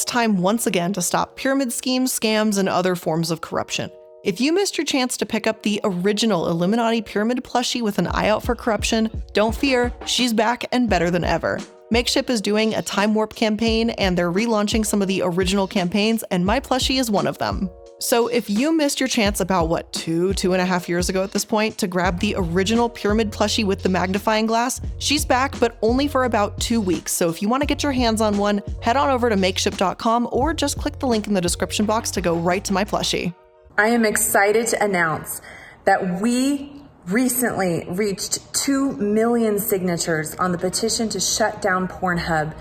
it's time once again to stop pyramid schemes, scams, and other forms of corruption. If you missed your chance to pick up the original Illuminati pyramid plushie with an eye out for corruption, don't fear, she's back and better than ever. Makeship is doing a time warp campaign, and they're relaunching some of the original campaigns, and my plushie is one of them. So if you missed your chance about, 2.5 years ago at this point, to grab the original pyramid plushie with the magnifying glass, she's back, but only for about 2 weeks. So if you want to get your hands on one, head on over to makeship.com or just click the link in the description box to go right to my plushie. I am excited to announce that we recently reached 2 million signatures on the petition to shut down Pornhub.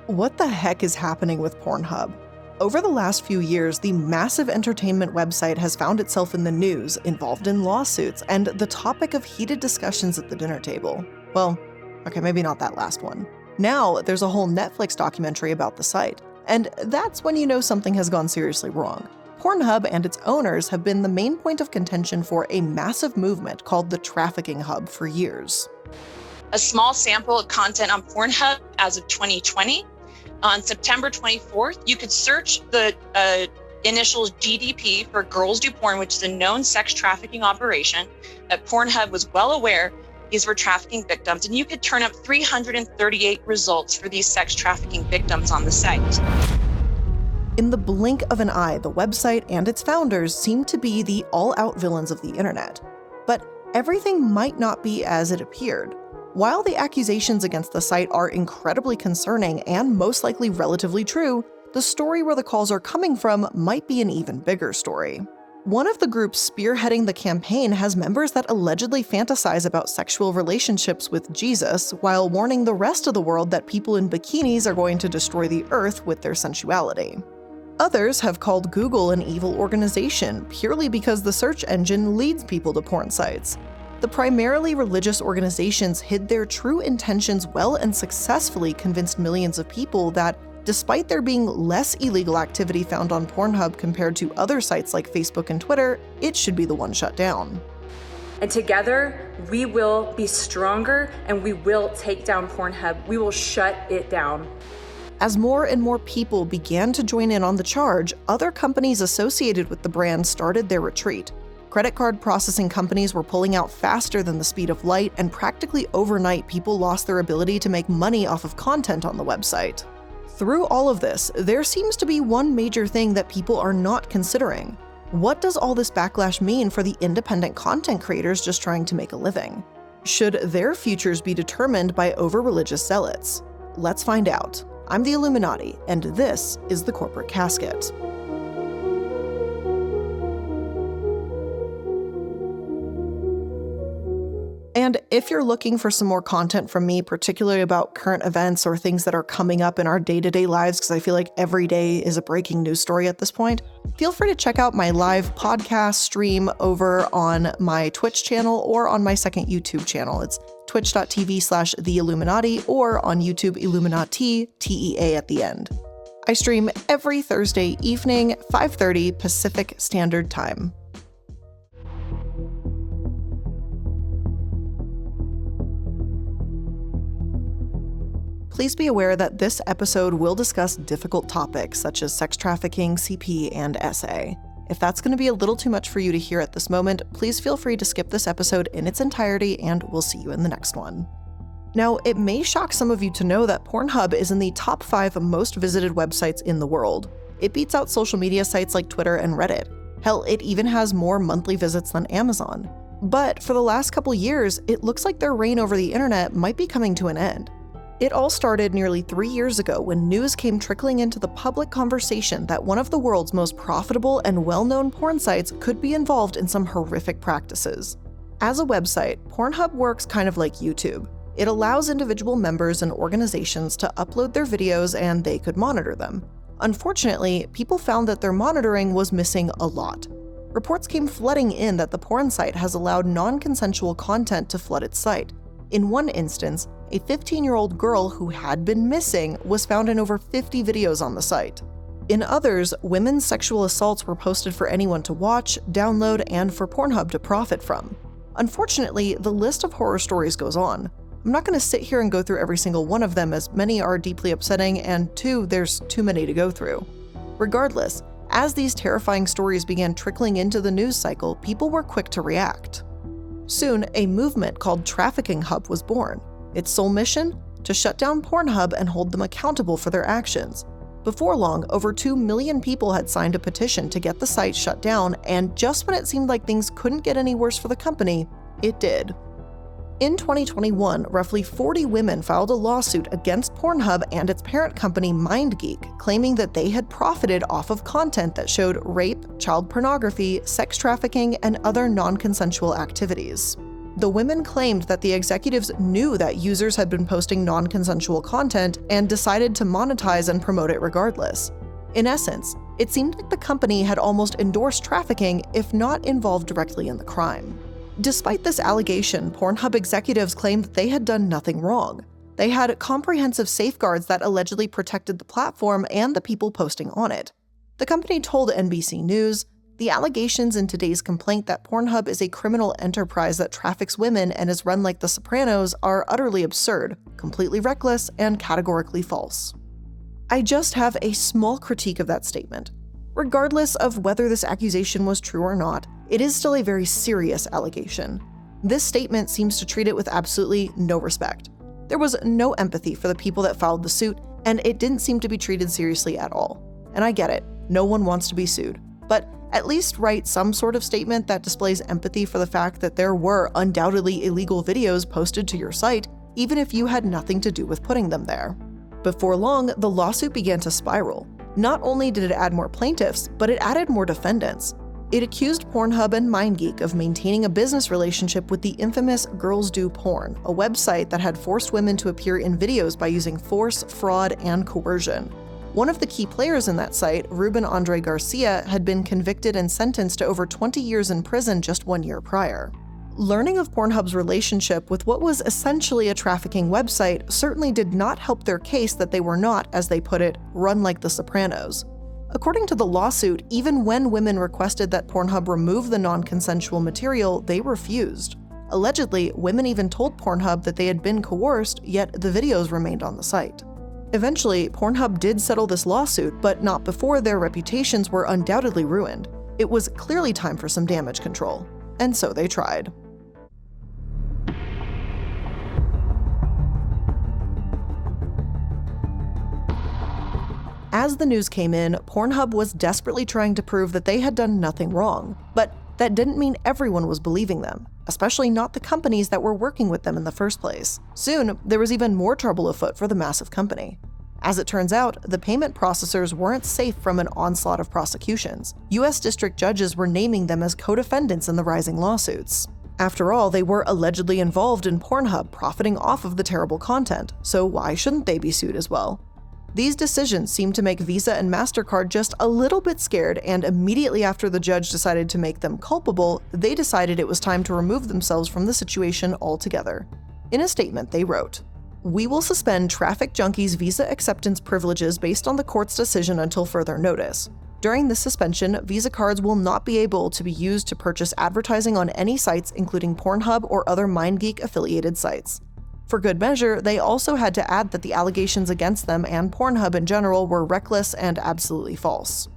What the heck is happening with Pornhub? Over the last few years, the massive entertainment website has found itself in the news, involved in lawsuits, and the topic of heated discussions at the dinner table. Well, okay, maybe not that last one. Now, there's a whole Netflix documentary about the site, and that's when you know something has gone seriously wrong. Pornhub and its owners have been the main point of contention for a massive movement called the Trafficking Hub for years. A small sample of content on Pornhub as of 2020. On September 24th, you could search the initials GDP for Girls Do Porn, which is a known sex trafficking operation that Pornhub was well aware these were trafficking victims, and you could turn up 338 results for these sex trafficking victims on the site. In the blink of an eye, the website and its founders seem to be the all-out villains of the internet. But everything might not be as it appeared. While the accusations against the site are incredibly concerning and most likely relatively true, the story where the calls are coming from might be an even bigger story. One of the groups spearheading the campaign has members that allegedly fantasize about sexual relationships with Jesus, while warning the rest of the world that people in bikinis are going to destroy the earth with their sensuality. Others have called Google an evil organization purely because the search engine leads people to porn sites. The primarily religious organizations hid their true intentions well and successfully convinced millions of people that, despite there being less illegal activity found on Pornhub compared to other sites like Facebook and Twitter, it should be the one shut down. And together, we will be stronger and we will take down Pornhub. We will shut it down. As more and more people began to join in on the charge, other companies associated with the brand started their retreat. Credit card processing companies were pulling out faster than the speed of light, and practically overnight people lost their ability to make money off of content on the website. Through all of this, there seems to be one major thing that people are not considering. What does all this backlash mean for the independent content creators just trying to make a living? Should their futures be determined by over-religious zealots? Let's find out. I'm the Illuminati, and this is the Corporate Casket. And if you're looking for some more content from me, particularly about current events or things that are coming up in our day-to-day lives, because I feel like every day is a breaking news story at this point, feel free to check out my live podcast stream over on my Twitch channel or on my second YouTube channel. It's twitch.tv/theilluminaughtii or on YouTube iilluminaughtii, TEA at the end. I stream every Thursday evening, 5:30 Pacific Standard Time. Please be aware that this episode will discuss difficult topics such as sex trafficking, CP, and SA. If that's going to be a little too much for you to hear at this moment, please feel free to skip this episode in its entirety, and we'll see you in the next one. Now, it may shock some of you to know that Pornhub is in the top 5 most visited websites in the world. It beats out social media sites like Twitter and Reddit. Hell, it even has more monthly visits than Amazon. But for the last couple years, it looks like their reign over the internet might be coming to an end. It all started nearly 3 years ago when news came trickling into the public conversation that one of the world's most profitable and well-known porn sites could be involved in some horrific practices. As a website, Pornhub works kind of like YouTube. It allows individual members and organizations to upload their videos and they could monitor them. Unfortunately, people found that their monitoring was missing a lot. Reports came flooding in that the porn site has allowed non-consensual content to flood its site. In one instance, a 15-year-old girl who had been missing was found in over 50 videos on the site. In others, women's sexual assaults were posted for anyone to watch, download, and for Pornhub to profit from. Unfortunately, the list of horror stories goes on. I'm not going to sit here and go through every single one of them, as many are deeply upsetting, and 2, there's too many to go through. Regardless, as these terrifying stories began trickling into the news cycle, people were quick to react. Soon, a movement called Trafficking Hub was born. Its sole mission? To shut down Pornhub and hold them accountable for their actions. Before long, over 2 million people had signed a petition to get the site shut down, and just when it seemed like things couldn't get any worse for the company, it did. In 2021, roughly 40 women filed a lawsuit against Pornhub and its parent company MindGeek, claiming that they had profited off of content that showed rape, child pornography, sex trafficking, and other non-consensual activities. The women claimed that the executives knew that users had been posting non-consensual content and decided to monetize and promote it regardless. In essence, it seemed like the company had almost endorsed trafficking, if not involved directly in the crime. Despite this allegation, Pornhub executives claimed they had done nothing wrong. They had comprehensive safeguards that allegedly protected the platform and the people posting on it. The company told NBC News, "The allegations in today's complaint that Pornhub is a criminal enterprise that traffics women and is run like The Sopranos are utterly absurd, completely reckless, and categorically false." I just have a small critique of that statement. Regardless of whether this accusation was true or not, it is still a very serious allegation. This statement seems to treat it with absolutely no respect. There was no empathy for the people that filed the suit, and it didn't seem to be treated seriously at all. And I get it, no one wants to be sued. But at least write some sort of statement that displays empathy for the fact that there were undoubtedly illegal videos posted to your site, even if you had nothing to do with putting them there. Before long, the lawsuit began to spiral. Not only did it add more plaintiffs, but it added more defendants. It accused Pornhub and MindGeek of maintaining a business relationship with the infamous Girls Do Porn, a website that had forced women to appear in videos by using force, fraud, and coercion. One of the key players in that site, Ruben Andre Garcia, had been convicted and sentenced to over 20 years in prison just 1 year prior. Learning of Pornhub's relationship with what was essentially a trafficking website certainly did not help their case that they were not, as they put it, run like The Sopranos. According to the lawsuit, even when women requested that Pornhub remove the non-consensual material, they refused. Allegedly, women even told Pornhub that they had been coerced, yet the videos remained on the site. Eventually, Pornhub did settle this lawsuit, but not before their reputations were undoubtedly ruined. It was clearly time for some damage control, and so they tried. As the news came in, Pornhub was desperately trying to prove that they had done nothing wrong, but that didn't mean everyone was believing them, especially not the companies that were working with them in the first place. Soon, there was even more trouble afoot for the massive company. As it turns out, the payment processors weren't safe from an onslaught of prosecutions. US district judges were naming them as co-defendants in the rising lawsuits. After all, they were allegedly involved in Pornhub profiting off of the terrible content, so why shouldn't they be sued as well? These decisions seemed to make Visa and MasterCard just a little bit scared, and immediately after the judge decided to make them culpable, they decided it was time to remove themselves from the situation altogether. In a statement, they wrote, "We will suspend Traffic Junkies' Visa acceptance privileges based on the court's decision until further notice. During this suspension, Visa cards will not be able to be used to purchase advertising on any sites, including Pornhub or other MindGeek-affiliated sites." For good measure, they also had to add that the allegations against them and Pornhub in general were reckless and absolutely false.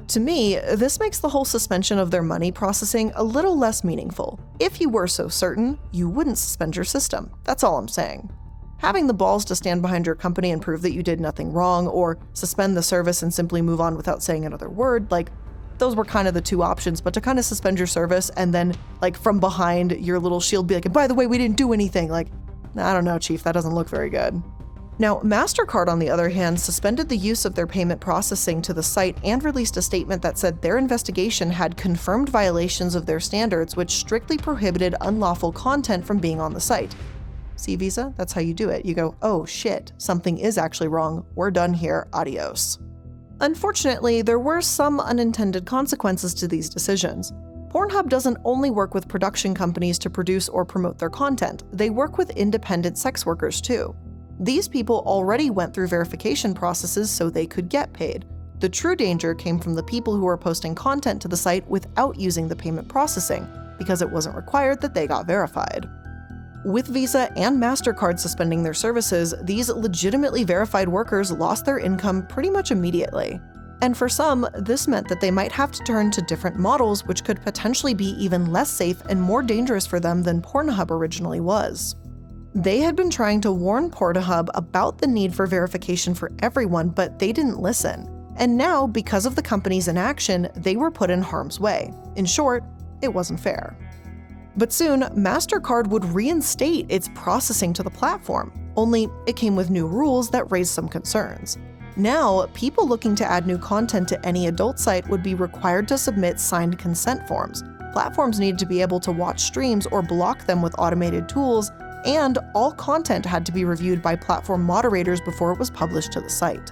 To me, this makes the whole suspension of their money processing a little less meaningful. If you were so certain, you wouldn't suspend your system. That's all I'm saying. Having the balls to stand behind your company and prove that you did nothing wrong, or suspend the service and simply move on without saying another word, those were kind of the two options, but to kind of suspend your service and then, from behind your little shield be like, by the way, we didn't do anything, I don't know, Chief, that doesn't look very good. Now, MasterCard, on the other hand, suspended the use of their payment processing to the site and released a statement that said their investigation had confirmed violations of their standards, which strictly prohibited unlawful content from being on the site. See, Visa? That's how you do it. You go, oh shit, something is actually wrong. We're done here. Adios. Unfortunately, there were some unintended consequences to these decisions. Pornhub doesn't only work with production companies to produce or promote their content, they work with independent sex workers too. These people already went through verification processes so they could get paid. The true danger came from the people who were posting content to the site without using the payment processing, because it wasn't required that they got verified. With Visa and MasterCard suspending their services, these legitimately verified workers lost their income pretty much immediately. And for some, this meant that they might have to turn to different models, which could potentially be even less safe and more dangerous for them than Pornhub originally was. They had been trying to warn Pornhub about the need for verification for everyone, but they didn't listen. And now, because of the company's inaction, they were put in harm's way. In short, it wasn't fair. But soon, MasterCard would reinstate its processing to the platform, only it came with new rules that raised some concerns. Now, people looking to add new content to any adult site would be required to submit signed consent forms. Platforms needed to be able to watch streams or block them with automated tools, and all content had to be reviewed by platform moderators before it was published to the site.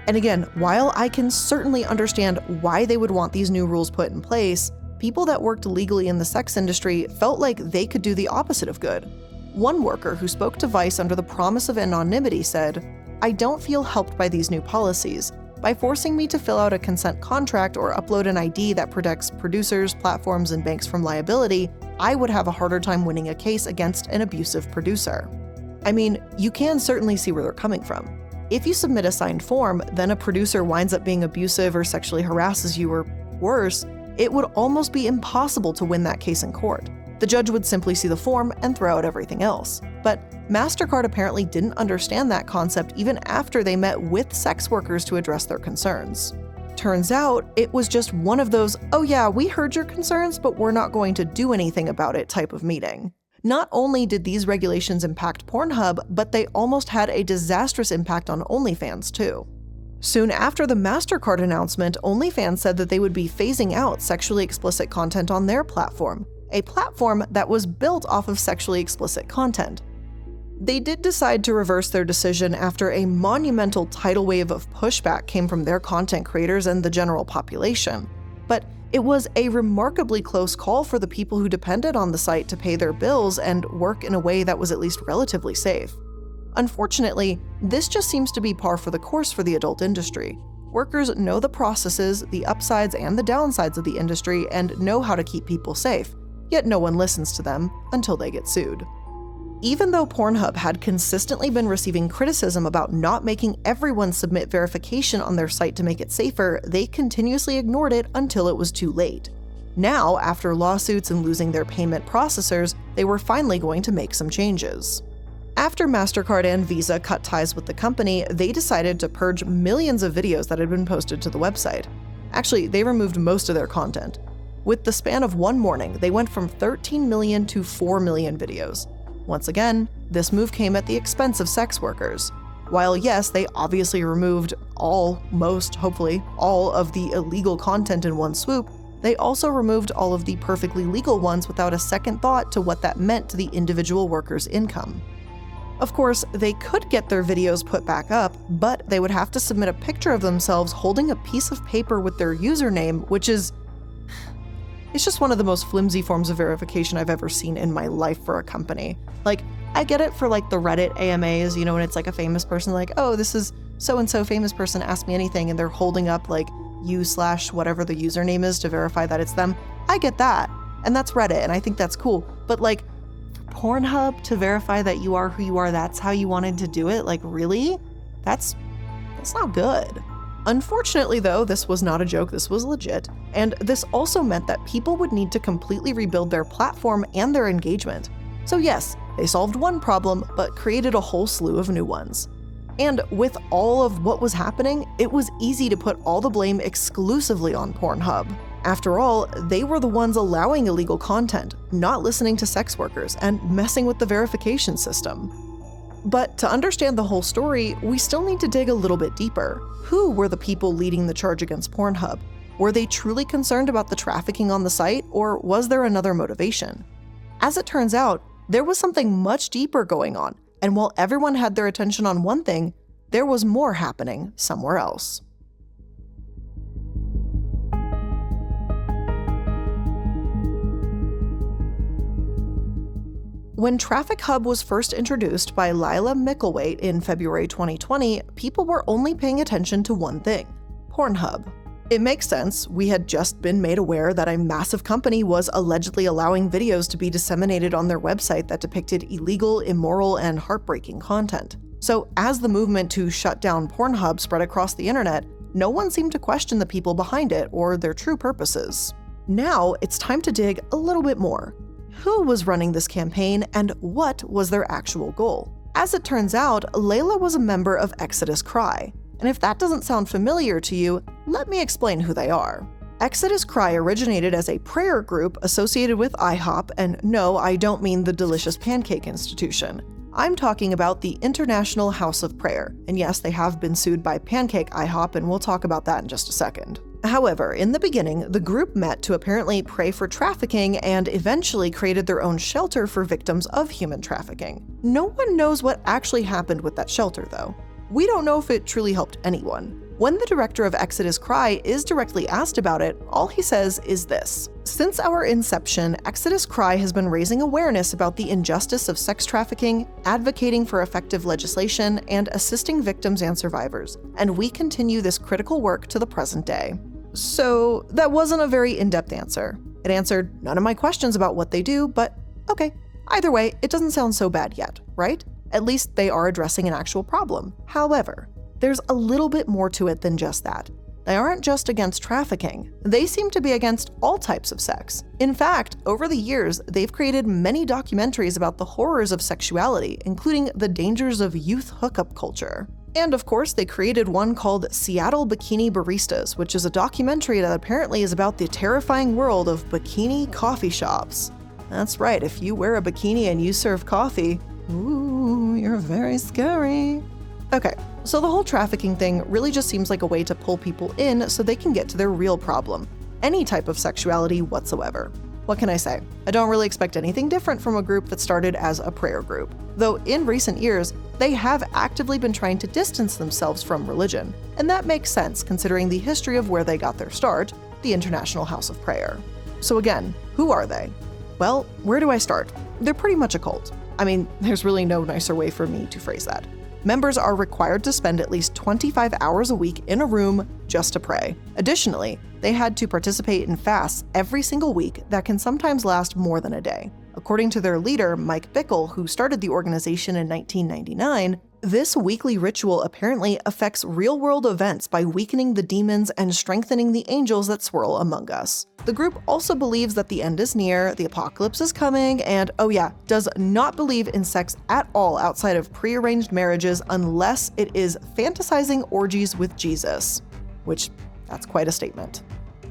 And again, while I can certainly understand why they would want these new rules put in place, people that worked legally in the sex industry felt like they could do the opposite of good. One worker who spoke to Vice under the promise of anonymity said, "I don't feel helped by these new policies. By forcing me to fill out a consent contract or upload an ID that protects producers, platforms, and banks from liability, I would have a harder time winning a case against an abusive producer." I mean, you can certainly see where they're coming from. If you submit a signed form, then a producer winds up being abusive or sexually harasses you or worse, it would almost be impossible to win that case in court. The judge would simply see the form and throw out everything else. But MasterCard apparently didn't understand that concept even after they met with sex workers to address their concerns. Turns out, it was just one of those, "oh yeah, we heard your concerns, but we're not going to do anything about it" type of meeting. Not only did these regulations impact Pornhub, but they almost had a disastrous impact on OnlyFans too. Soon after the MasterCard announcement, OnlyFans said that they would be phasing out sexually explicit content on their platform, a platform that was built off of sexually explicit content. They did decide to reverse their decision after a monumental tidal wave of pushback came from their content creators and the general population. But it was a remarkably close call for the people who depended on the site to pay their bills and work in a way that was at least relatively safe. Unfortunately, this just seems to be par for the course for the adult industry. Workers know the processes, the upsides and the downsides of the industry, and know how to keep people safe, yet no one listens to them until they get sued. Even though Pornhub had consistently been receiving criticism about not making everyone submit verification on their site to make it safer, they continuously ignored it until it was too late. Now, after lawsuits and losing their payment processors, they were finally going to make some changes. After MasterCard and Visa cut ties with the company, they decided to purge millions of videos that had been posted to the website. Actually, they removed most of their content. With the span of one morning, they went from 13 million to 4 million videos. Once again, this move came at the expense of sex workers. While yes, they obviously removed hopefully, all of the illegal content in one swoop, they also removed all of the perfectly legal ones without a second thought to what that meant to the individual worker's income. Of course, they could get their videos put back up, but they would have to submit a picture of themselves holding a piece of paper with their username, which is it's just one of the most flimsy forms of verification I've ever seen in my life for a company. Like, I get it for like the Reddit AMAs, when it's like a famous person, like, oh, this is so-and-so famous person, ask me anything, and they're holding up like you/whatever the username is to verify that it's them. I get that, and that's Reddit, and I think that's cool. But like, Pornhub to verify that you are who you are, that's how you wanted to do it? Like, really? That's not good. Unfortunately though, this was not a joke, this was legit, and this also meant that people would need to completely rebuild their platform and their engagement. So yes, they solved one problem, but created a whole slew of new ones. And with all of what was happening, it was easy to put all the blame exclusively on Pornhub. After all, they were the ones allowing illegal content, not listening to sex workers, and messing with the verification system. But to understand the whole story, we still need to dig a little bit deeper. Who were the people leading the charge against Pornhub? Were they truly concerned about the trafficking on the site, or was there another motivation? As it turns out, there was something much deeper going on, and while everyone had their attention on one thing, there was more happening somewhere else. When Traffic Hub was first introduced by Lila Micklethwait in February 2020, people were only paying attention to one thing: Pornhub. It makes sense. We had just been made aware that a massive company was allegedly allowing videos to be disseminated on their website that depicted illegal, immoral, and heartbreaking content. So as the movement to shut down Pornhub spread across the internet, no one seemed to question the people behind it or their true purposes. Now it's time to dig a little bit more. Who was running this campaign and what was their actual goal? As it turns out, Layla was a member of Exodus Cry. And if that doesn't sound familiar to you, let me explain who they are. Exodus Cry originated as a prayer group associated with IHOP, and no, I don't mean the delicious pancake institution. I'm talking about the International House of Prayer, and yes, they have been sued by Pancake IHOP, and we'll talk about that in just a second. However, in the beginning, the group met to apparently pray for trafficking and eventually created their own shelter for victims of human trafficking. No one knows what actually happened with that shelter, though. We don't know if it truly helped anyone. When the director of Exodus Cry is directly asked about it, all he says is this: "Since our inception, Exodus Cry has been raising awareness about the injustice of sex trafficking, advocating for effective legislation, and assisting victims and survivors, and we continue this critical work to the present day." So that wasn't a very in-depth answer. It answered none of my questions about what they do, but okay. Either way, it doesn't sound so bad yet, right? At least they are addressing an actual problem. However, there's a little bit more to it than just that. They aren't just against trafficking. They seem to be against all types of sex. In fact, over the years, they've created many documentaries about the horrors of sexuality, including the dangers of youth hookup culture. And of course, they created one called Seattle Bikini Baristas, which is a documentary that apparently is about the terrifying world of bikini coffee shops. That's right, if you wear a bikini and you serve coffee, ooh, you're very scary. Okay, so the whole trafficking thing really just seems like a way to pull people in so they can get to their real problem, any type of sexuality whatsoever. What can I say? I don't really expect anything different from a group that started as a prayer group, though in recent years, they have actively been trying to distance themselves from religion, and that makes sense considering the history of where they got their start, the International House of Prayer. So again, who are they? Well, where do I start? They're pretty much a cult. I mean, there's really no nicer way for me to phrase that. Members are required to spend at least 25 hours a week in a room just to pray. Additionally, they had to participate in fasts every single week that can sometimes last more than a day. According to their leader, Mike Bickle, who started the organization in 1999, this weekly ritual apparently affects real-world events by weakening the demons and strengthening the angels that swirl among us. The group also believes that the end is near, the apocalypse is coming, and oh yeah, does not believe in sex at all outside of prearranged marriages unless it is fantasizing orgies with Jesus. Which, that's quite a statement.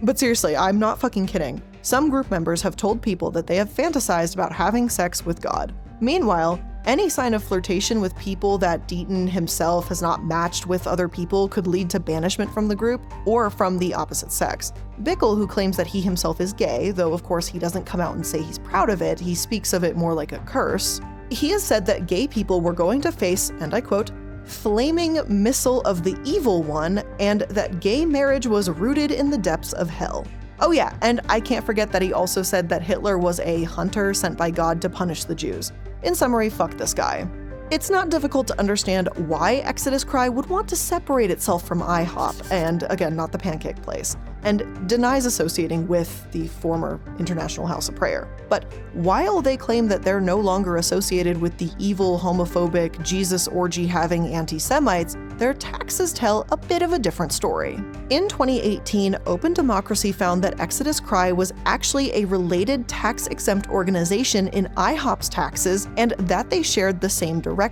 But seriously, I'm not fucking kidding. Some group members have told people that they have fantasized about having sex with God. Meanwhile, any sign of flirtation with people that Deaton himself has not matched with other people could lead to banishment from the group or from the opposite sex. Bickle, who claims that he himself is gay, though of course he doesn't come out and say he's proud of it, he speaks of it more like a curse, he has said that gay people were going to face, and I quote, "flaming missile of the evil one," and that gay marriage was rooted in the depths of hell. Oh yeah, and I can't forget that he also said that Hitler was a hunter sent by God to punish the Jews. In summary, fuck this guy. It's not difficult to understand why Exodus Cry would want to separate itself from IHOP, and again, not the pancake place, and denies associating with the former International House of Prayer. But while they claim that they're no longer associated with the evil, homophobic, Jesus orgy-having anti-Semites, their taxes tell a bit of a different story. In 2018, Open Democracy found that Exodus Cry was actually a related tax-exempt organization in IHOP's taxes and that they shared the same director.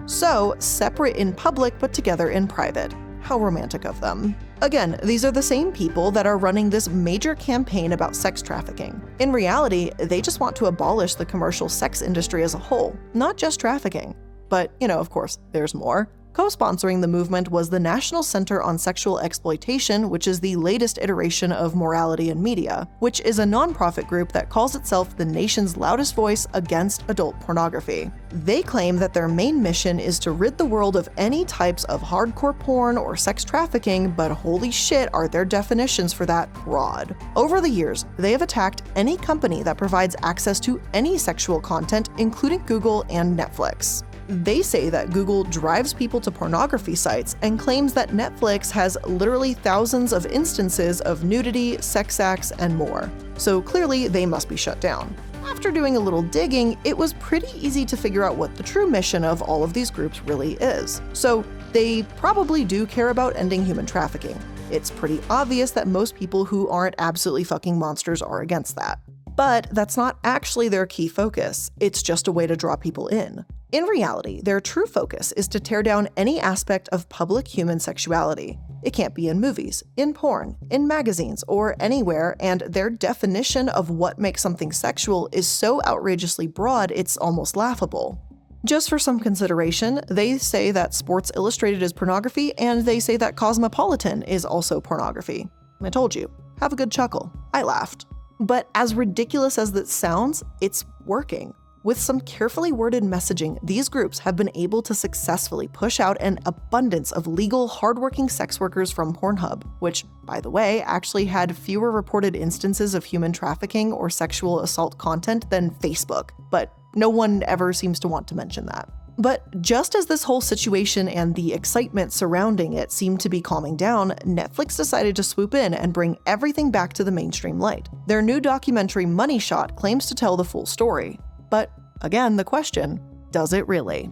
So, separate in public but together in private. How romantic of them. Again, these are the same people that are running this major campaign about sex trafficking. In reality, they just want to abolish the commercial sex industry as a whole, not just trafficking. But, of course, there's more. Co-sponsoring the movement was the National Center on Sexual Exploitation, which is the latest iteration of Morality in Media, which is a nonprofit group that calls itself the nation's loudest voice against adult pornography. They claim that their main mission is to rid the world of any types of hardcore porn or sex trafficking, but holy shit are their definitions for that broad. Over the years, they have attacked any company that provides access to any sexual content, including Google and Netflix. They say that Google drives people to pornography sites and claims that Netflix has literally thousands of instances of nudity, sex acts, and more. So clearly they must be shut down. After doing a little digging, it was pretty easy to figure out what the true mission of all of these groups really is. So they probably do care about ending human trafficking. It's pretty obvious that most people who aren't absolutely fucking monsters are against that. But that's not actually their key focus. It's just a way to draw people in. In reality, their true focus is to tear down any aspect of public human sexuality. It can't be in movies, in porn, in magazines, or anywhere, and their definition of what makes something sexual is so outrageously broad it's almost laughable. Just for some consideration, they say that Sports Illustrated is pornography, and they say that Cosmopolitan is also pornography. I told you, have a good chuckle. I laughed. But as ridiculous as that sounds, it's working. With some carefully worded messaging, these groups have been able to successfully push out an abundance of legal, hardworking sex workers from Pornhub, which, by the way, actually had fewer reported instances of human trafficking or sexual assault content than Facebook, but no one ever seems to want to mention that. But just as this whole situation and the excitement surrounding it seemed to be calming down, Netflix decided to swoop in and bring everything back to the mainstream light. Their new documentary Money Shot claims to tell the full story. But again, the question, does it really?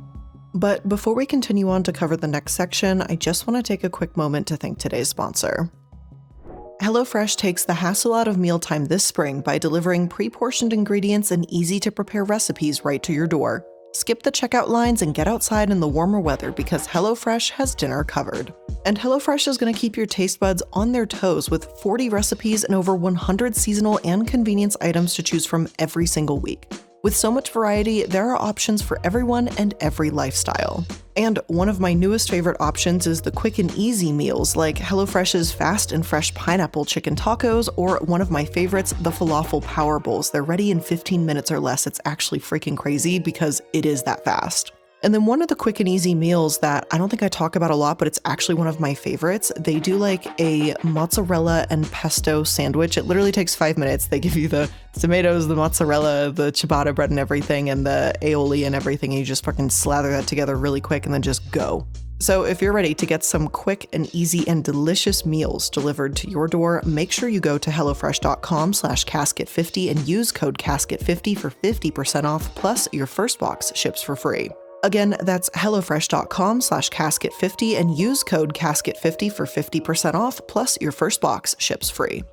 But before we continue on to cover the next section, I just want to take a quick moment to thank today's sponsor. HelloFresh takes the hassle out of mealtime this spring by delivering pre-portioned ingredients and easy-to-prepare recipes right to your door. Skip the checkout lines and get outside in the warmer weather because HelloFresh has dinner covered. And HelloFresh is going to keep your taste buds on their toes with 40 recipes and over 100 seasonal and convenience items to choose from every single week. With so much variety, there are options for everyone and every lifestyle. And one of my newest favorite options is the quick and easy meals like HelloFresh's fast and fresh pineapple chicken tacos, or one of my favorites, the falafel power bowls. They're ready in 15 minutes or less. It's actually freaking crazy because it is that fast. And then one of the quick and easy meals that I don't think I talk about a lot, but it's actually one of my favorites. They do like a mozzarella and pesto sandwich. It literally takes 5 minutes. They give you the tomatoes, the mozzarella, the ciabatta bread and everything, and the aioli and everything. And you just fucking slather that together really quick and then just go. So if you're ready to get some quick and easy and delicious meals delivered to your door, make sure you go to hellofresh.com/casket50 and use code casket50 for 50% off, plus your first box ships for free. Again, that's hellofresh.com/casket50 and use code casket50 for 50% off, plus your first box ships free.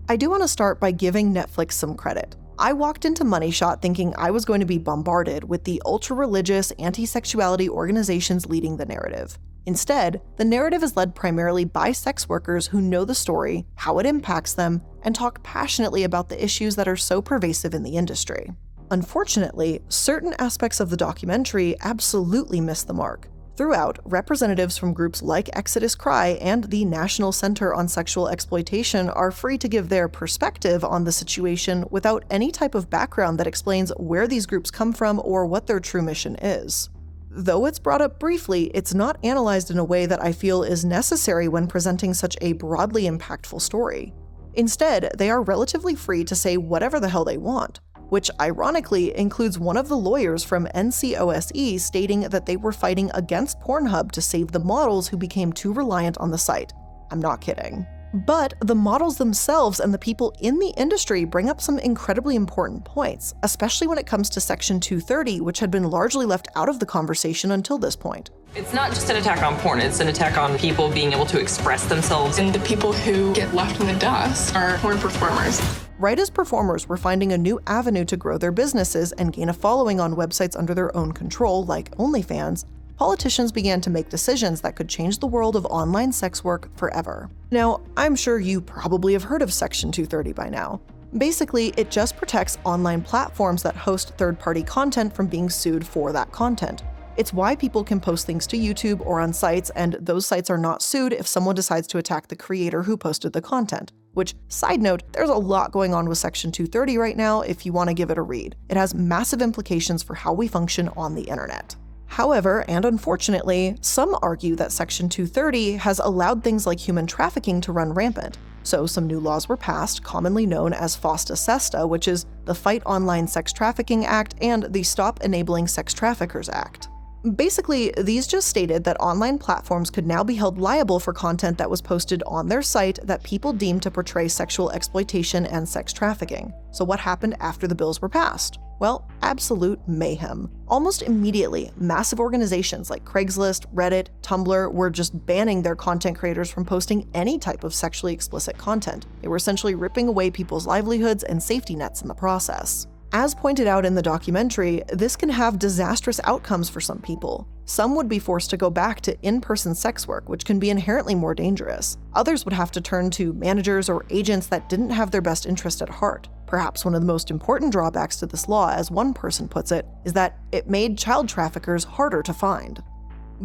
I do want to start by giving Netflix some credit. I walked into Money Shot thinking I was going to be bombarded with the ultra-religious anti-sexuality organizations leading the narrative. Instead, the narrative is led primarily by sex workers who know the story, how it impacts them, and talk passionately about the issues that are so pervasive in the industry. Unfortunately, certain aspects of the documentary absolutely miss the mark. Throughout, representatives from groups like Exodus Cry and the National Center on Sexual Exploitation are free to give their perspective on the situation without any type of background that explains where these groups come from or what their true mission is. Though it's brought up briefly, it's not analyzed in a way that I feel is necessary when presenting such a broadly impactful story. Instead, they are relatively free to say whatever the hell they want, which ironically includes one of the lawyers from NCOSE stating that they were fighting against Pornhub to save the models who became too reliant on the site. I'm not kidding. But the models themselves and the people in the industry bring up some incredibly important points, especially when it comes to Section 230, which had been largely left out of the conversation until this point. It's not just an attack on porn, it's an attack on people being able to express themselves. And the people who get left in the dust are porn performers. Right as performers were finding a new avenue to grow their businesses and gain a following on websites under their own control, like OnlyFans, politicians began to make decisions that could change the world of online sex work forever. Now, I'm sure you probably have heard of Section 230 by now. Basically, it just protects online platforms that host third-party content from being sued for that content. It's why people can post things to YouTube or on sites, and those sites are not sued if someone decides to attack the creator who posted the content. Which, side note, there's a lot going on with Section 230 right now if you want to give it a read. It has massive implications for how we function on the internet. However, and unfortunately, some argue that Section 230 has allowed things like human trafficking to run rampant. So some new laws were passed, commonly known as FOSTA SESTA, which is the Fight Online Sex Trafficking Act and the Stop Enabling Sex Traffickers Act. Basically, these just stated that online platforms could now be held liable for content that was posted on their site that people deemed to portray sexual exploitation and sex trafficking. So what happened after the bills were passed? Well, absolute mayhem. Almost immediately, massive organizations like Craigslist, Reddit, Tumblr were just banning their content creators from posting any type of sexually explicit content. They were essentially ripping away people's livelihoods and safety nets in the process. As pointed out in the documentary, this can have disastrous outcomes for some people. Some would be forced to go back to in-person sex work, which can be inherently more dangerous. Others would have to turn to managers or agents that didn't have their best interest at heart. Perhaps one of the most important drawbacks to this law, as one person puts it, is that it made child traffickers harder to find.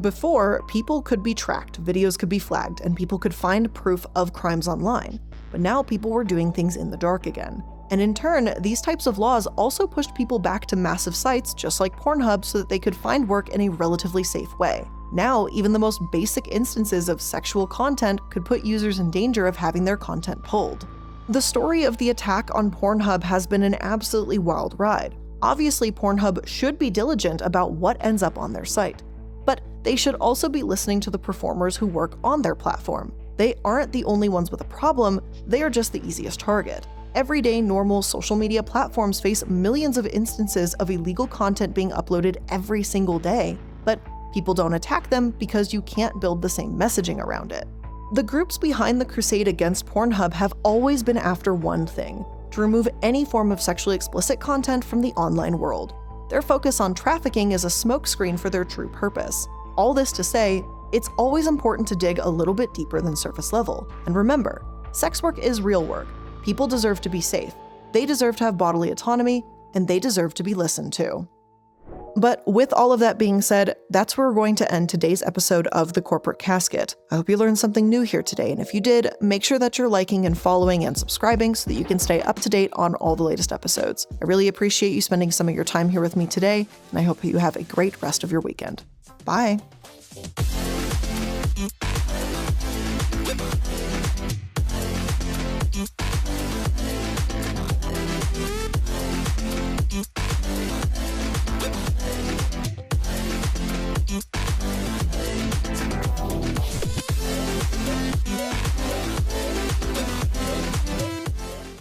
Before, people could be tracked, videos could be flagged, and people could find proof of crimes online. But now people were doing things in the dark again. And in turn, these types of laws also pushed people back to massive sites just like Pornhub so that they could find work in a relatively safe way. Now, even the most basic instances of sexual content could put users in danger of having their content pulled. The story of the attack on Pornhub has been an absolutely wild ride. Obviously, Pornhub should be diligent about what ends up on their site, but they should also be listening to the performers who work on their platform. They aren't the only ones with a problem, they are just the easiest target. Everyday normal social media platforms face millions of instances of illegal content being uploaded every single day, but people don't attack them because you can't build the same messaging around it. The groups behind the crusade against Pornhub have always been after one thing: to remove any form of sexually explicit content from the online world. Their focus on trafficking is a smokescreen for their true purpose. All this to say, it's always important to dig a little bit deeper than surface level. And remember, sex work is real work. People deserve to be safe, they deserve to have bodily autonomy, and they deserve to be listened to. But with all of that being said, that's where we're going to end today's episode of The Corporate Casket. I hope you learned something new here today, and if you did, make sure that you're liking and following and subscribing so that you can stay up to date on all the latest episodes. I really appreciate you spending some of your time here with me today, and I hope you have a great rest of your weekend. Bye!